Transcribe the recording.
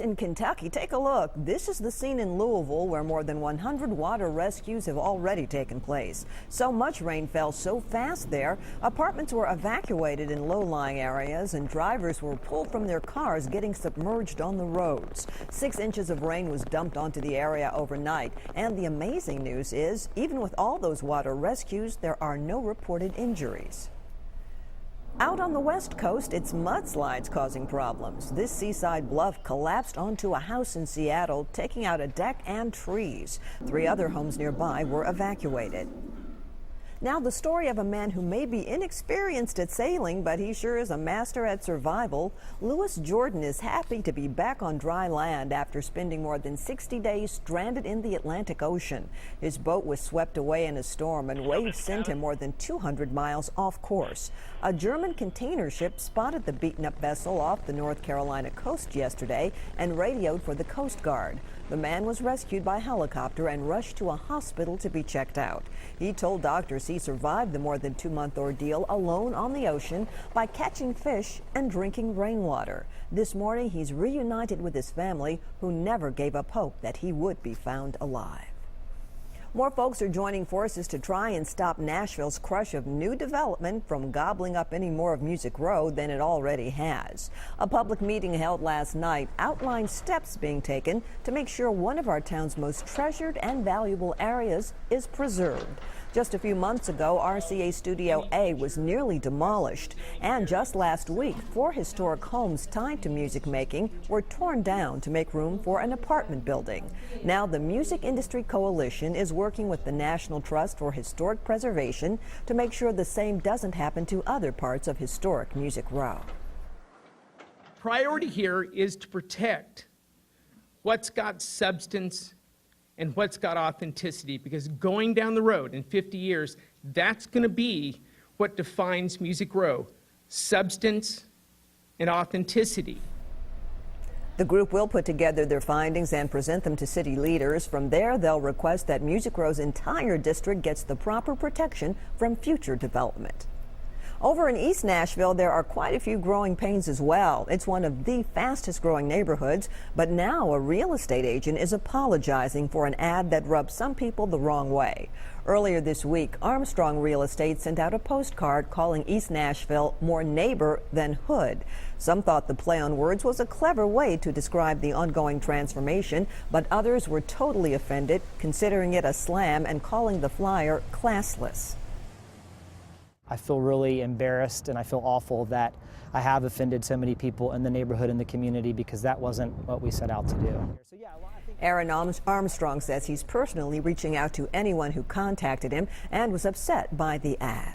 in Kentucky, take a look. This is the scene in Louisville where more than 100 water rescues have already taken place. So much rain fell so fast there, apartments were evacuated in low-lying areas and drivers were pulled from their cars, getting submerged on the roads. 6 inches of rain was dumped onto the area overnight. And the amazing news is, even with all those water rescues, there are no reported injuries. Out on the west coast, it's mudslides causing problems. This seaside bluff collapsed onto a house in Seattle, taking out a deck and trees. 3 other homes nearby were evacuated. Now the story of a man who may be inexperienced at sailing, but he sure is a master at survival. Lewis Jordan is happy to be back on dry land after spending more than 60 days stranded in the Atlantic Ocean. His boat was swept away in a storm and waves sent him more than 200 miles off course. A German container ship spotted the beaten-up vessel off the North Carolina coast yesterday and radioed for the Coast Guard. The man was rescued by helicopter and rushed to a hospital to be checked out. He told doctors he survived the more than 2-month ordeal alone on the ocean by catching fish and drinking rainwater. This morning, he's reunited with his family, who never gave up hope that he would be found alive. More folks are joining forces to try and stop Nashville's crush of new development from gobbling up any more of Music Row than it already has. A public meeting held last night outlined steps being taken to make sure one of our town's most treasured and valuable areas is preserved. Just a few months ago, RCA Studio A was nearly demolished. And just last week, 4 historic homes tied to music making were torn down to make room for an apartment building. Now the Music Industry Coalition is working with the National Trust for Historic Preservation to make sure the same doesn't happen to other parts of historic Music Row. Priority here is to protect what's got substance and what's got authenticity, because going down the road in 50 years, that's going to be what defines Music Row: substance and authenticity. The group will put together their findings and present them to city leaders. From there, they'll request that Music Row's entire district gets the proper protection from future development. Over in East Nashville, there are quite a few growing pains as well. It's one of the fastest growing neighborhoods, but now a real estate agent is apologizing for an ad that rubbed some people the wrong way. Earlier this week, Armstrong Real Estate sent out a postcard calling East Nashville more neighbor than hood. Some thought the play on words was a clever way to describe the ongoing transformation, but others were totally offended, considering it a slam and calling the flyer classless. I feel really embarrassed and I feel awful that I have offended so many people in the neighborhood and the community, because that wasn't what we set out to do. Aaron Armstrong says he's personally reaching out to anyone who contacted him and was upset by the ad.